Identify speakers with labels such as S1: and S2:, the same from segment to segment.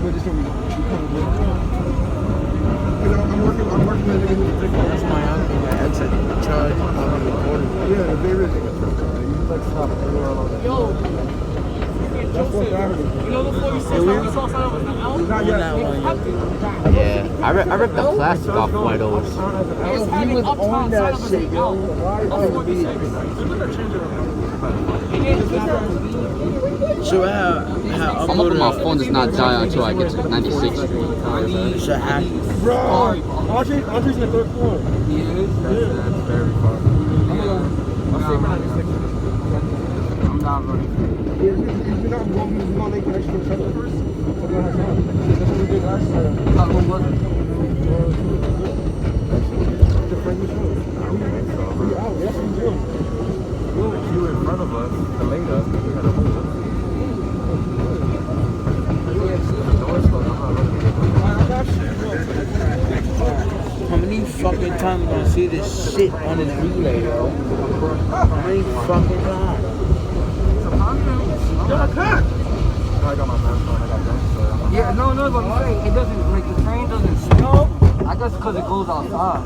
S1: I'm working with niggas. That's my uncle. My ex at charge. I'm recording. Yeah, the big nigga. You like stop. Yo. That's what you know the 46 we saw sign was not out?
S2: Yeah, I ripped the plastic off one of those.
S1: He was on that shit, yo. So how
S2: I'm hoping my phone does not die until I get to 96th Street.
S1: So how, bro, Andre's in the third floor. He is? That's very far. I'm not running. You're not going to make an extra shuttle first? That's what we did last time. What was it? The friendly show. Yeah, yes, we do. You in front of us, delayed us, we had to move. How many fucking times am I gonna see this shit on this relay, bro? How many fucking times? Yo, I can't. I got my mask on. I got guns. Yeah, no, but I'm saying it doesn't, like the train doesn't snow. I guess because it goes outside.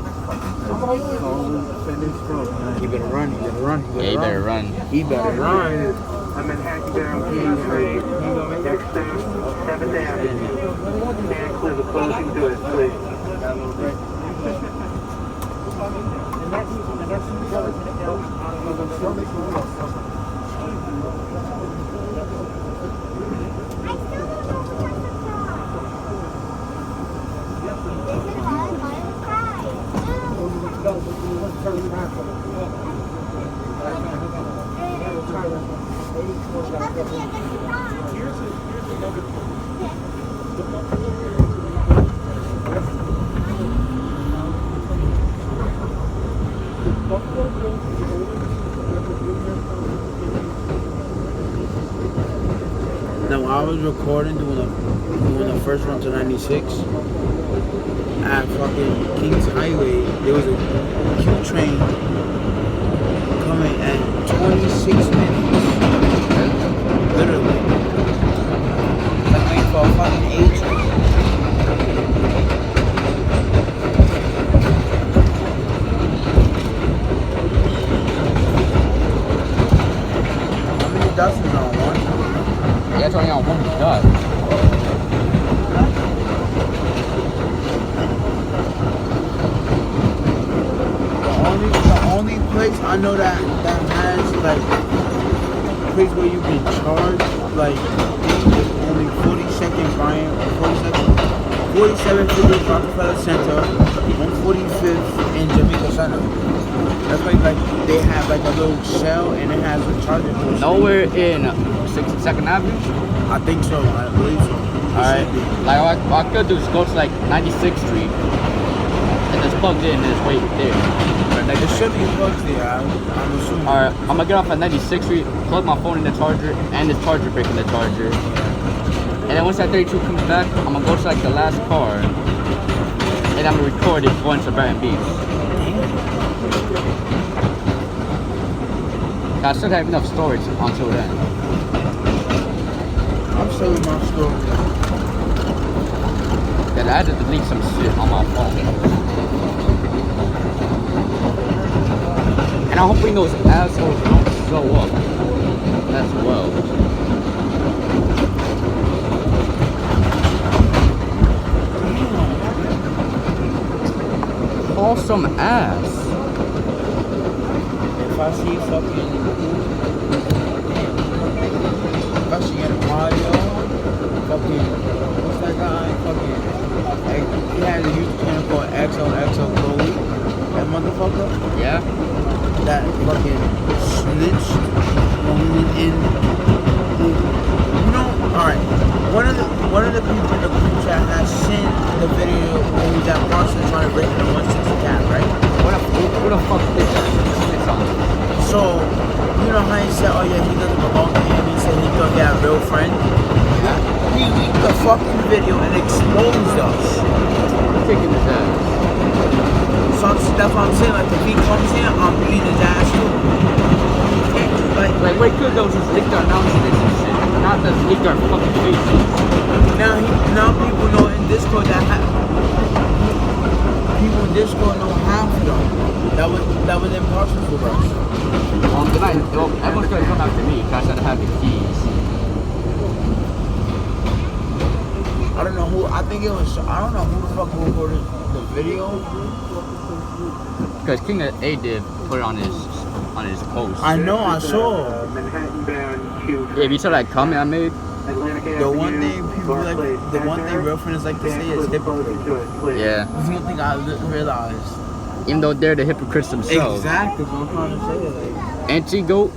S1: He better run. He better run.
S2: Yeah, he better run.
S1: He better run.
S3: I'm in Hackney down Street, next to 7th Avenue. And clear the closing to it, please.
S1: Now, I was recording doing the first run to 96 at fucking Kings Highway. There was a Q train coming at 26 minutes. Literally. Like waiting for a fucking A train. How many dots is on one?
S2: Yeah, it's only on one dot.
S1: The only place I know that has like a place where you can charge like is only 42nd Bryant or 47th Street Rockefeller Center, 145th in Jamaica Center. That's like they have like a little shell and it has a charger.
S2: Nowhere in 2nd Avenue?
S1: I think so. I believe so.
S2: Alright. Like what I could do is go to like 96th Street and just plug it in and just wait there.
S1: Like there should be plugs there. I'm assuming.
S2: Alright, I'm gonna get off at 96th Street, plug my phone in the charger and this charger brick in the charger. And then once that 32 comes back, I'm gonna go to like the last car and I'm gonna record it going to Baton Beach. I still have enough storage until then.
S1: I'm still in my store.
S2: Cause I had to delete some shit on my phone. And I'm hoping those assholes don't show up as well. Haul some ass.
S1: If I see fucking, if I see a Mario, fucking, what's that guy? Fucking, he has a YouTube channel called XOXO Chloe. That motherfucker.
S2: Yeah.
S1: That fucking snitch. In, you know, alright. One of the people in the group chat has seen the video when he's at Boston trying to break in the 160 cap, right?
S2: What the fuck is that?
S1: So, you know how he said, oh yeah, he doesn't belong to him, he said he thought he had a real friend? He leaked the fucking video and exposed us.
S2: Kicking his ass.
S1: So that's what I'm saying, like if he comes here, I'm beating his ass too. Like
S2: wait, could those just leak their announcements and shit? Not just leak their fucking faces.
S1: Now now people know in Discord that people in Discord know half of them. That was impartial for us.
S2: Everyone's gonna come after me because I said I have the keys.
S1: I don't know who. I think it was. I don't know who the fuck recorded the video.
S2: Because King of A did put it on his post.
S1: I know. I saw.
S3: Manhattan bound Q.
S2: Yeah, if you saw that comment I made,
S1: The one thing people like, the one thing real friends like to say is hypocrite.
S2: yeah.
S1: This is one thing I realized.
S2: Even though they're the hypocrites themselves.
S1: Exactly. What I'm trying to say. Like,
S2: Anti-Goat,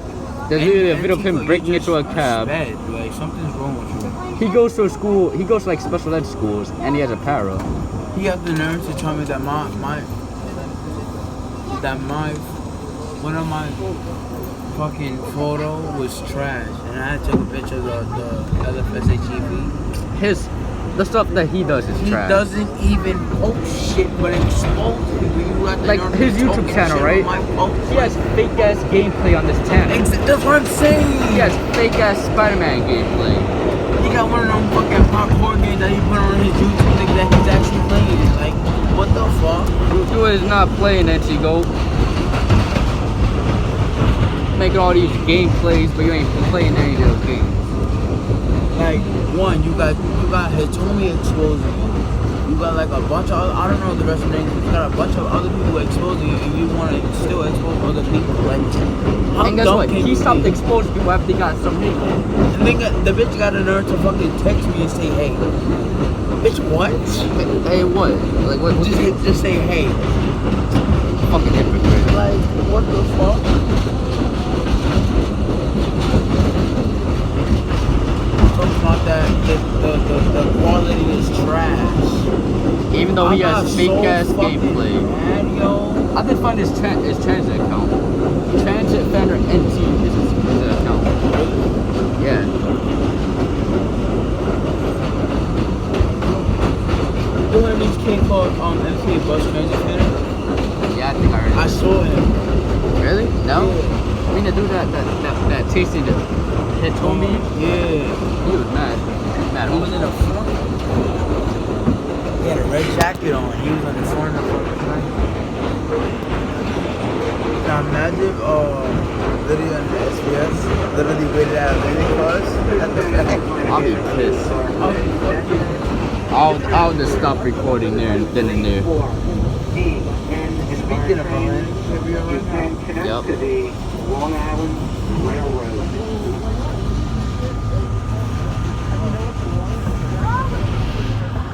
S2: there's literally a video of him breaking into a cab.
S1: Bad. Like something's wrong with you.
S2: He goes to a school, he goes to like special ed schools, and he has a para.
S1: He got the nerve to tell me that one of my fucking photo was trash, and I had to take a picture of the LFSHEV.
S2: The stuff that he does is
S1: He
S2: trash.
S1: doesn't even post shit, but expose people. You got the
S2: Like
S1: nerve
S2: his
S1: to
S2: YouTube
S1: post
S2: channel,
S1: shit
S2: right?
S1: on my post.
S2: He has fake ass gameplay on this channel.
S1: That's what I'm saying.
S2: He has fake ass Spider-Man gameplay.
S1: He got one of them fucking hardcore games that he put on his YouTube thing that he's actually playing it. Like, what the fuck?
S2: You is not playing Anti-Goat. Making all these gameplays, but you ain't playing any of those games.
S1: Like, one, you got Hitomi exposing you. You got like a bunch of other, I don't know the rest of the names. You got a bunch of other people exposing you, and you want to still expose other people. Like, how
S2: And guess
S1: dumb
S2: what?
S1: can
S2: He
S1: you
S2: stopped
S1: be?
S2: exposing people after he got some hate.
S1: And then the bitch got a nerve to fucking text me and say, hey. Bitch, what?
S2: Hey, what? Like, what?
S1: Just say, hey.
S2: Fucking hypocrite.
S1: Like, what the fuck? Talking about that, the quality is trash.
S2: Even though he has fake ass gameplay.
S1: Mad, yo.
S2: I did find his transit account. Transit Fender NT is his account. Yeah.
S1: You heard this kid called MC Bus Transit Fender?
S2: Yeah, I think I heard
S1: I
S2: it.
S1: saw him.
S2: Really? No?
S1: Yeah.
S2: I mean, the dude that tasted it. He told me
S1: Yeah.
S2: he was mad. Mad.
S1: He was in the front. He had a red jacket on. He was on the front of the fucking train. Now imagine literally on the SBS, literally waited out landing cars at the back.
S2: I'll be pissed. I'll just stop recording there and then and there.
S1: Speaking of landing, have you ever
S3: You can connect
S2: Yep.
S3: to the Long Island Railroad.